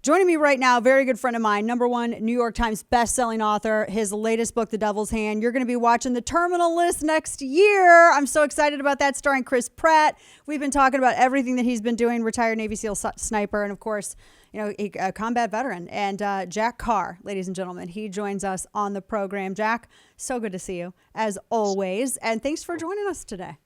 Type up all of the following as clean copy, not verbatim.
Joining me right now, a very good friend of mine, #1 New York Times bestselling author, his latest book, The Devil's Hand. You're going to be watching The Terminal List next year. I'm so excited about that, starring Chris Pratt. We've been talking about everything that he's been doing, retired Navy SEAL sniper, and of course, a combat veteran. And Jack Carr, ladies and gentlemen, he joins us on the program. Jack, so good to see you, as always. And thanks for joining us today.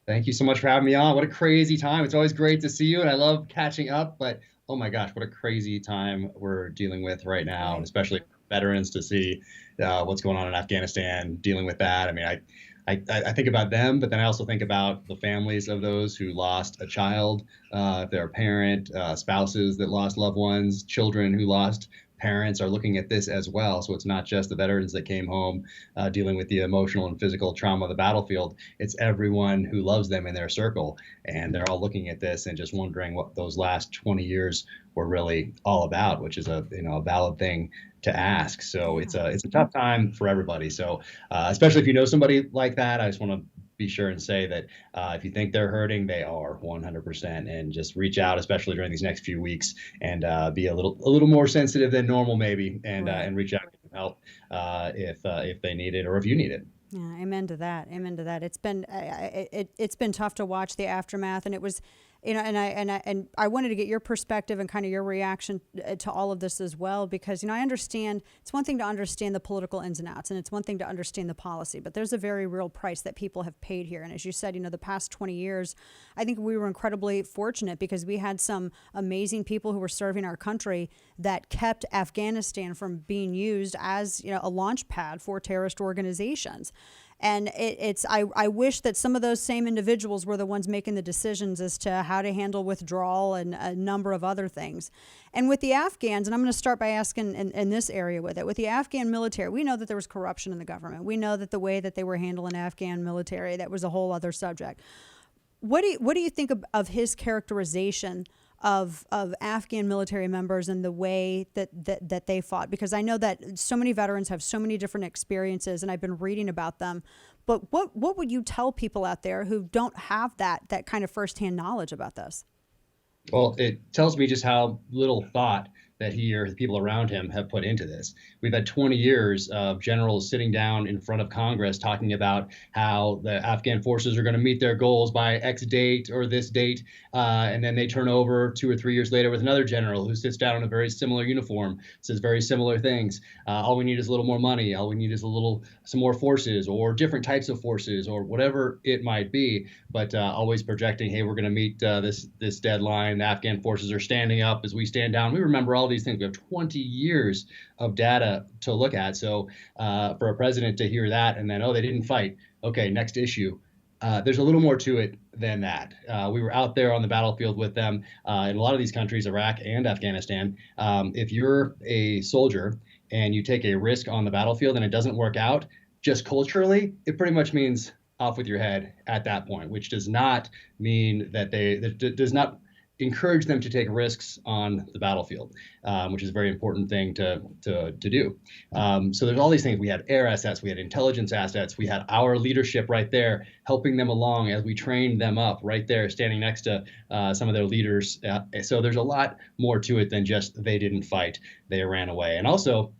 Thank you so much for having me on. What a crazy time. It's always great to see you, and I love catching up, but oh my gosh, what a crazy time we're dealing with right now, and especially veterans to see what's going on in Afghanistan, dealing with that. I mean, I think about them, but then I also think about the families of those who lost a child, if they're a parent, spouses that lost loved ones, children who lost parents are looking at this as well. So it's not just the veterans that came home dealing with the emotional and physical trauma of the battlefield. It's everyone who loves them in their circle. And they're all looking at this and just wondering what those last 20 years were really all about, which is a valid thing to ask. So it's a tough time for everybody. So especially if you know somebody like that, I just want to be sure and say that if you think they're hurting, they are 100%, and just reach out, especially during these next few weeks, and be a little more sensitive than normal, maybe, and reach out and help if they need it or if you need it. Yeah, amen to that. Amen to that. It's been tough to watch the aftermath, and it was, and I wanted to get your perspective and kind of your reaction to all of this as well, because I understand it's one thing to understand the political ins and outs, and it's one thing to understand the policy, but there's a very real price that people have paid here. And as you said, the past 20 years, I think we were incredibly fortunate because we had some amazing people who were serving our country that kept Afghanistan from being used as a launch pad for terrorist organizations. And I wish that some of those same individuals were the ones making the decisions as to how to handle withdrawal and a number of other things. And with the Afghans, and I'm going to start by asking in this area with the Afghan military, we know that there was corruption in the government. We know that the way that they were handling Afghan military, that was a whole other subject. What do you think of his characterization of Afghan military members and the way that they fought? Because I know that so many veterans have so many different experiences, and I've been reading about them. But what would you tell people out there who don't have that kind of firsthand knowledge about this? Well, it tells me just how little thought that he or the people around him have put into this. We've had 20 years of generals sitting down in front of Congress talking about how the Afghan forces are going to meet their goals by X date or this date. And then they turn over 2 or 3 years later with another general who sits down in a very similar uniform, says very similar things. All we need is a little more money. All we need is some more forces or different types of forces or whatever it might be. But always projecting, hey, we're going to meet this deadline. The Afghan forces are standing up as we stand down. We remember all these things. We have 20 years of data to look at. So for a president to hear that and then, they didn't fight. Okay, next issue. There's a little more to it than that. We were out there on the battlefield with them in a lot of these countries, Iraq and Afghanistan. If you're a soldier and you take a risk on the battlefield and it doesn't work out, just culturally, it pretty much means off with your head at that point, which does not mean that does not encourage them to take risks on the battlefield, which is a very important thing to do. So there's all these things. We had air assets, we had intelligence assets, we had our leadership right there, helping them along as we trained them up right there, standing next to some of their leaders. So there's a lot more to it than just they didn't fight, they ran away. And also,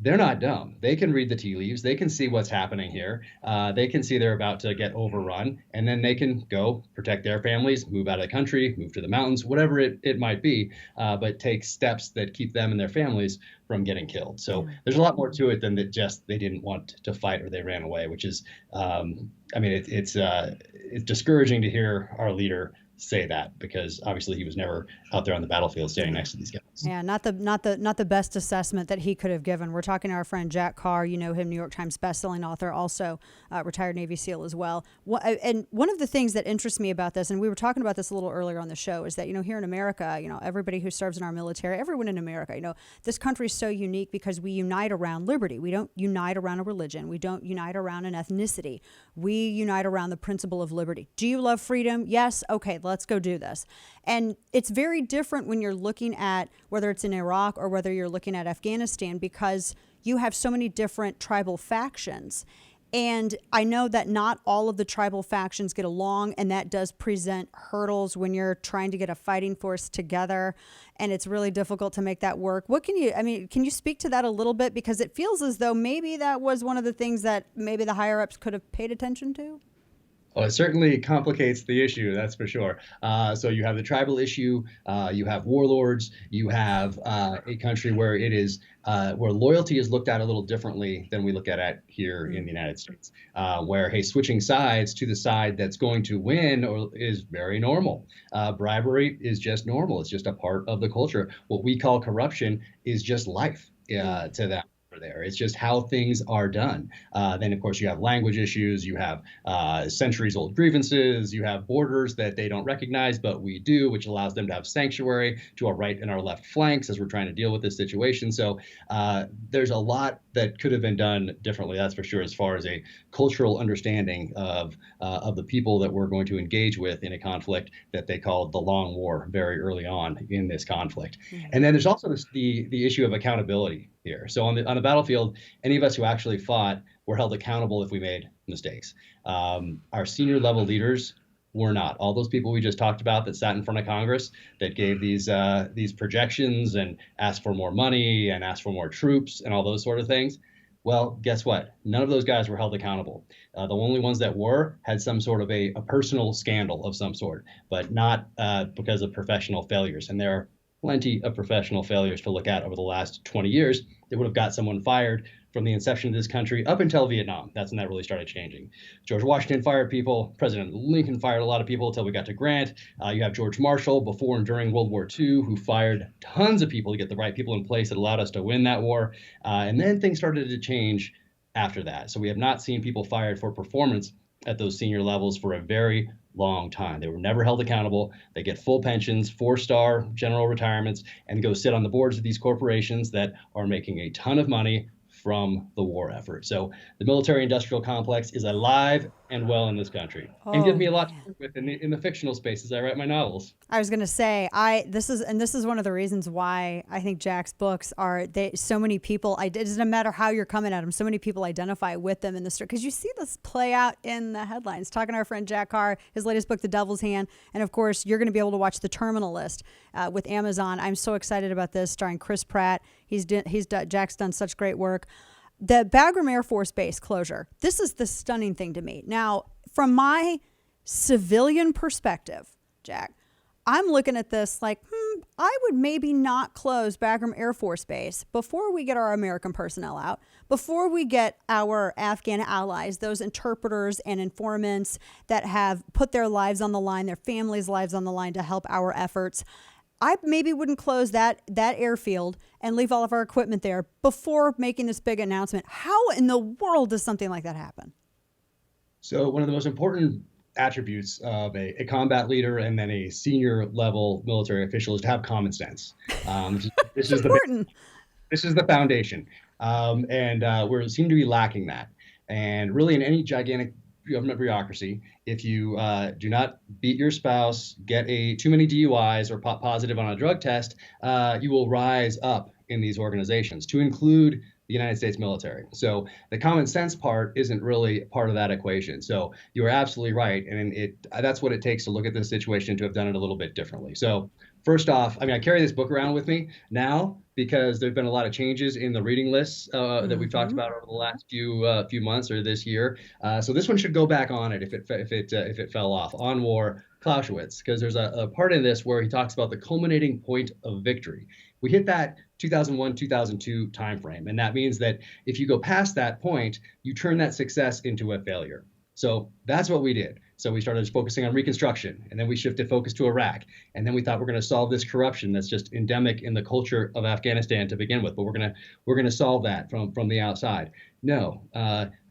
they're not dumb. They can read the tea leaves. They can see what's happening here. They can see they're about to get overrun, and then they can go protect their families, move out of the country, move to the mountains, whatever it might be, but take steps that keep them and their families from getting killed. So there's a lot more to it than that just they didn't want to fight or they ran away, which is, it's discouraging to hear our leader say that, because obviously he was never out there on the battlefield standing next to these guys. Yeah, not the best assessment that he could have given. We're talking to our friend Jack Carr. You know him, New York Times bestselling author, also retired Navy SEAL as well. And one of the things that interests me about this, and we were talking about this a little earlier on the show, is that here in America, everybody who serves in our military, everyone in America, this country is so unique because we unite around liberty. We don't unite around a religion. We don't unite around an ethnicity. We unite around the principle of liberty. Do you love freedom? Yes. Okay, let's go do this. And it's very different when you're looking at whether it's in Iraq or whether you're looking at Afghanistan, because you have so many different tribal factions. And I know that not all of the tribal factions get along, and that does present hurdles when you're trying to get a fighting force together, and it's really difficult to make that work. Can you speak to that a little bit? Because it feels as though maybe that was one of the things that maybe the higher ups could have paid attention to. Well, it certainly complicates the issue, that's for sure. So you have the tribal issue, you have warlords, you have a country where it is where loyalty is looked at a little differently than we look at it here in the United States, where hey, switching sides to the side that's going to win is very normal. Bribery is just normal; it's just a part of the culture. What we call corruption is just life to them. There. It's just how things are done. Then, of course, you have language issues, you have centuries old grievances, you have borders that they don't recognize, but we do, which allows them to have sanctuary to our right and our left flanks as we're trying to deal with this situation. So there's a lot that could have been done differently, that's for sure, as far as a cultural understanding of the people that we're going to engage with in a conflict that they called the Long War very early on in this conflict. And then there's also the issue of accountability here. So on the battlefield, any of us who actually fought were held accountable if we made mistakes. Our senior level leaders were not. All those people we just talked about that sat in front of Congress that gave these projections and asked for more money and asked for more troops and all those sort of things. Well, guess what? None of those guys were held accountable. The only ones that were had some sort of a personal scandal of some sort, but not because of professional failures. And there are plenty of professional failures to look at over the last 20 years that would have got someone fired from the inception of this country up until Vietnam. That's when that really started changing. George Washington fired people. President Lincoln fired a lot of people until we got to Grant. You have George Marshall before and during World War II, who fired tons of people to get the right people in place that allowed us to win that war. And then things started to change after that. So we have not seen people fired for performance at those senior levels for a very long time. They were never held accountable. They get full pensions, 4-star general retirements, and go sit on the boards of these corporations that are making a ton of money from the war effort. So the military industrial complex is alive and well in this country, and gives me a lot to work with in the fictional space as I write my novels. I was going to say, this is one of the reasons why I think Jack's books are so many people. It doesn't matter how you're coming at them. So many people identify with them in the story because you see this play out in the headlines. Talking to our friend Jack Carr, his latest book, The Devil's Hand, and of course you're going to be able to watch The Terminal List with Amazon. I'm so excited about this, starring Chris Pratt. Jack's done such great work. The Bagram Air Force Base closure. This is the stunning thing to me. Now, from my civilian perspective, Jack, I'm looking at this like, I would maybe not close Bagram Air Force Base before we get our American personnel out, before we get our Afghan allies, those interpreters and informants that have put their lives on the line, their families' lives on the line to help our efforts. I maybe wouldn't close that airfield and leave all of our equipment there before making this big announcement. How in the world does something like that happen? So one of the most important attributes of a combat leader and then a senior level military official is to have common sense. This is important. This is the foundation, and we seem to be lacking that. And really, in any gigantic government bureaucracy, if you do not beat your spouse, get too many DUIs, or pop positive on a drug test, you will rise up in these organizations, to include the United States military. So the common sense part isn't really part of that equation. So you are absolutely right, and that's what it takes to look at this situation, to have done it a little bit differently. So first off, I carry this book around with me now because there've been a lot of changes in the reading lists that we've talked about over the last few months or this year. So this one should go back on it if it fell off. On War, Clausewitz, because there's a part in this where he talks about the culminating point of victory. We hit that 2001, 2002 timeframe, and that means that if you go past that point, you turn that success into a failure. So that's what we did. So we started focusing on Reconstruction, and then we shifted focus to Iraq, and then we thought we're going to solve this corruption that's just endemic in the culture of Afghanistan to begin with. But we're going to solve that from the outside. No,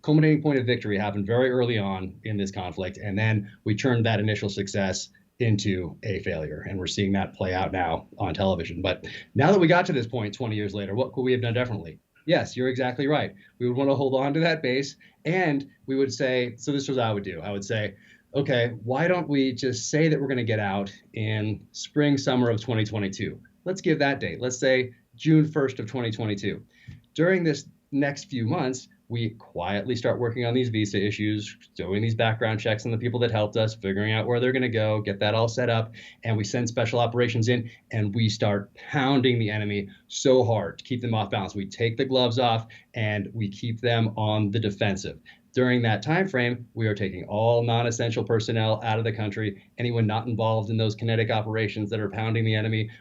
culminating point of victory happened very early on in this conflict, and then we turned that initial success into a failure, and we're seeing that play out now on television. But now that we got to this point 20 years later, what could we have done differently? Yes, you're exactly right. We would want to hold on to that base, and we would say, so this was what I would do. I would say, okay, why don't we just say that we're going to get out in spring, summer of 2022? Let's give that date. Let's say June 1st of 2022. During this next few months, we quietly start working on these visa issues, doing these background checks on the people that helped us, figuring out where they're going to go, get that all set up, and we send special operations in, and we start pounding the enemy so hard to keep them off balance. We take the gloves off and we keep them on the defensive. During that time frame, we are taking all non-essential personnel out of the country. Anyone not involved in those kinetic operations that are pounding the enemy,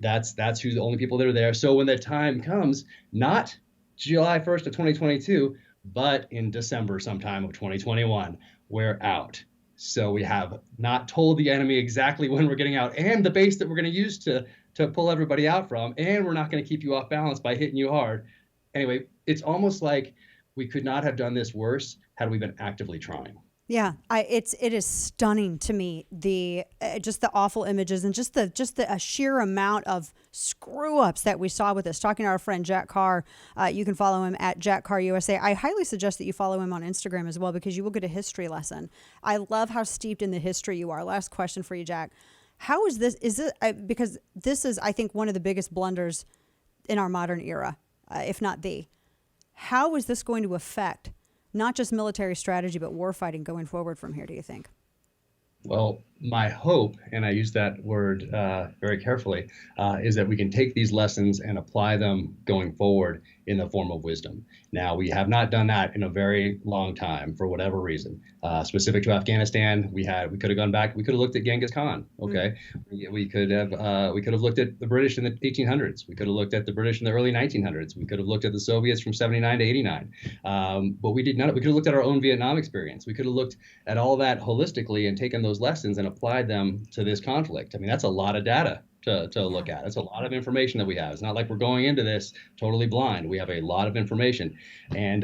that's who the only people that are there. So when the time comes, not July 1st of 2022, but in December sometime of 2021, we're out. So we have not told the enemy exactly when we're getting out and the base that we're going to use to pull everybody out from, and we're not going to keep you off balance by hitting you hard. Anyway, it's almost like we could not have done this worse had we been actively trying. Yeah, it is stunning to me, the just the awful images and just the sheer amount of screw ups that we saw with this. Talking to our friend Jack Carr, you can follow him at Jack Carr USA. I highly suggest that you follow him on Instagram as well, because you will get a history lesson. I love how steeped in the history you are. Last question for you, Jack. How is this? Is it because this is, I think, one of the biggest blunders in our modern era, if not the. How is this going to affect not just military strategy, but war fighting going forward from here, do you think? Well, my hope, and I use that word very carefully, is that we can take these lessons and apply them going forward in the form of wisdom. Now, we have not done that in a very long time for whatever reason. Specific to Afghanistan, we could have gone back. We could have looked at Genghis Khan. Okay, we could have looked at the British in the 1800s. We could have looked at the British in the early 1900s. We could have looked at the Soviets from 79 to 89. But we did not. We could have looked at our own Vietnam experience. We could have looked at all that holistically and taken those lessons and applied them to this conflict. I mean, that's a lot of data to look at. It's a lot of information that we have. It's not like we're going into this totally blind. We have a lot of information. And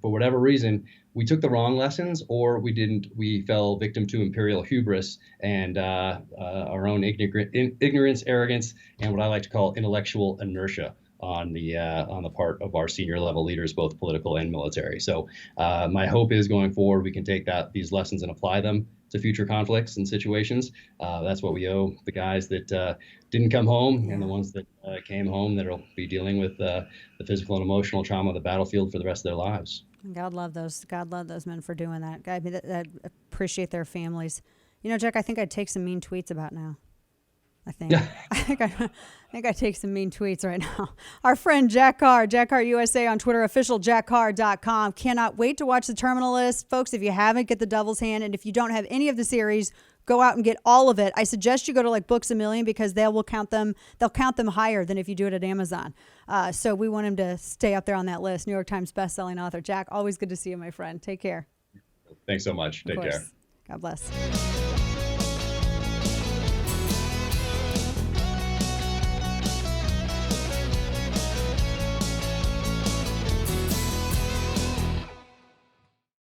for whatever reason, we took the wrong lessons, or we didn't. We fell victim to imperial hubris and our own ignorance, arrogance, and what I like to call intellectual inertia on the part of our senior level leaders, both political and military. So my hope is going forward, we can take these lessons and apply them to future conflicts and situations. That's what we owe the guys that didn't come home, and the ones that came home that'll be dealing with the physical and emotional trauma of the battlefield for the rest of their lives. God love those men for doing that. I mean, I appreciate their families. You know, Jack, I think I'd take some mean tweets about now. I think I take some mean tweets right now. Our friend Jack Carr USA on Twitter, official jackcarr.com. Cannot wait to watch the Terminal List. Folks, if you haven't, get the Devil's Hand. And if you don't have any of the series, go out and get all of it. I suggest you go to like Books A Million, because they'll count them higher than if you do it at Amazon. So we want him to stay up there on that list. New York Times bestselling author. Jack, always good to see you, my friend. Take care. Thanks so much. Take care. God bless.